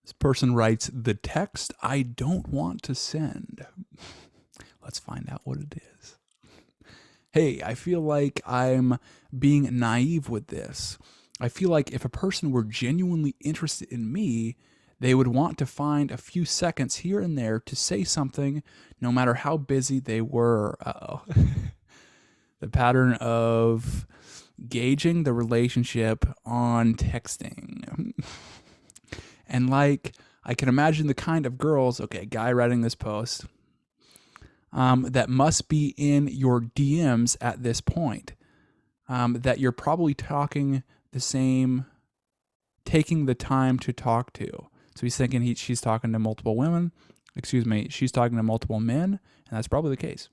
This person writes, the text I don't want to send. Let's find out what it is. Hey, I feel like I'm being naive with this. I feel like if a person were genuinely interested in me, they would want to find a few seconds here and there to say something, no matter how busy they were. Uh-oh. The pattern of gauging the relationship on texting. And like, I can imagine the kind of girls, okay, guy writing this post, that must be in your DMs at this point, that you're probably talking the same, taking the time to talk to. So he's thinking she's talking to multiple women. Excuse me, she's talking to multiple men, and that's probably the case.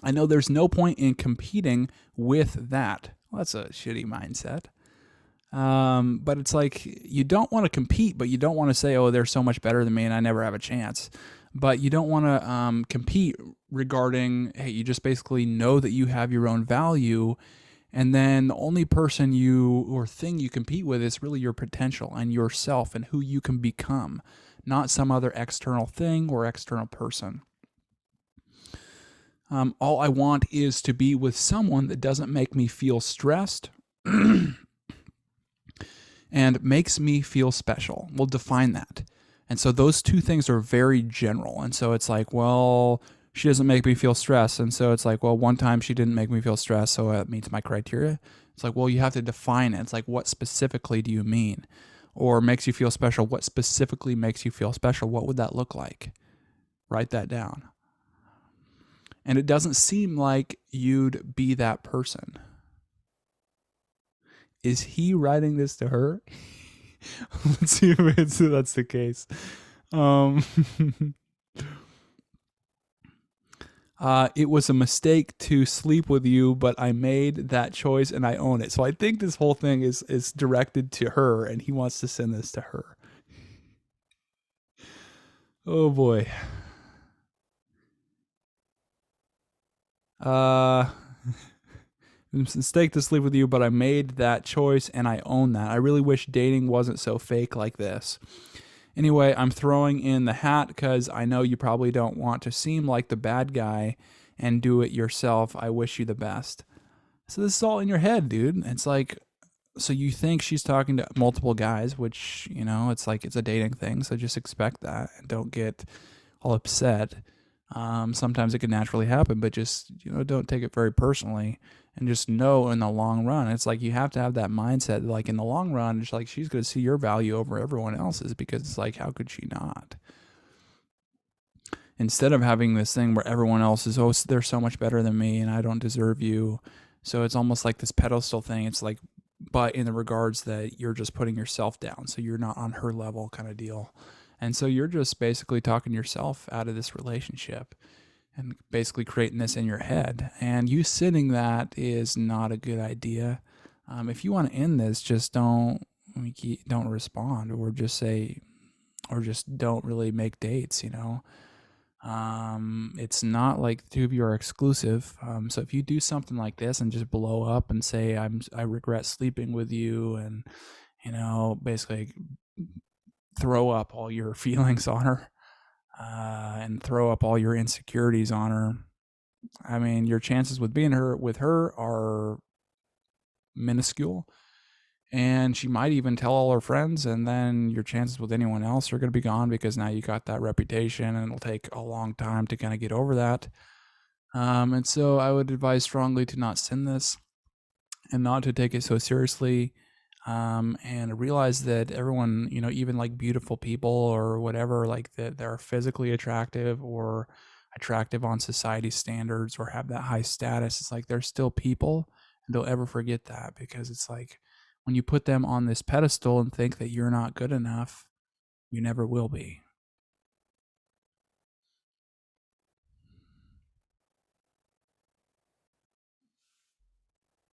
I know there's no point in competing with that. Well, that's a shitty mindset. But it's like you don't want to compete, but you don't want to say, oh, they're so much better than me and I never have a chance. But you don't want to compete regarding, hey, you just basically know that you have your own value. And then the only person you or thing you compete with is really your potential and yourself and who you can become, not some other external thing or external person. All I want is to be with someone that doesn't make me feel stressed and makes me feel special. We'll define that. And so those two things are very general. And so it's like, well, she doesn't make me feel stressed. And so it's like, well, one time she didn't make me feel stressed, so it meets my criteria. It's like, well, you have to define it. It's like, what specifically do you mean? Or makes you feel special? What specifically makes you feel special? What would that look like? Write that down. And it doesn't seem like you'd be that person. Is he writing this to her? Let's see if that's the case. It was a mistake to sleep with you, but I made that choice and I own it. So I think this whole thing is directed to her, and he wants to send this to her. Oh boy. It was a mistake to sleep with you, but I made that choice and I own that. I really wish dating wasn't so fake like this. Anyway, I'm throwing in the hat because I know you probably don't want to seem like the bad guy and do it yourself. I wish you the best. So this is all in your head, dude. It's like, so you think she's talking to multiple guys, which, you know, it's like it's a dating thing. So just expect that and don't get all upset. Sometimes it can naturally happen, but just, you know, don't take it very personally and just know in the long run. It's like you have to have that mindset, like in the long run, it's like she's going to see your value over everyone else's, because it's like, how could she not? Instead of having this thing where everyone else is, oh, they're so much better than me and I don't deserve you. So it's almost like this pedestal thing. It's like, but in the regards that you're just putting yourself down. So you're not on her level kind of deal. And so you're just basically talking yourself out of this relationship and basically creating this in your head. And you sitting that is not a good idea. If you want to end this, just don't respond, or just say, or just don't really make dates, you know. It's not like the two of you are exclusive. So if you do something like this and just blow up and say, I regret sleeping with you, and, you know, basically throw up all your feelings on her, and throw up all your insecurities on her, I mean, your chances with being with her are minuscule. And she might even tell all her friends, and then your chances with anyone else are going to be gone, because now you got that reputation and it'll take a long time to kind of get over that. And so I would advise strongly to not send this and not to take it so seriously. And realize that everyone, you know, even like beautiful people or whatever, like that they're physically attractive or attractive on society standards or have that high status. It's like they're still people, and don't ever forget that, because it's like when you put them on this pedestal and think that you're not good enough, you never will be.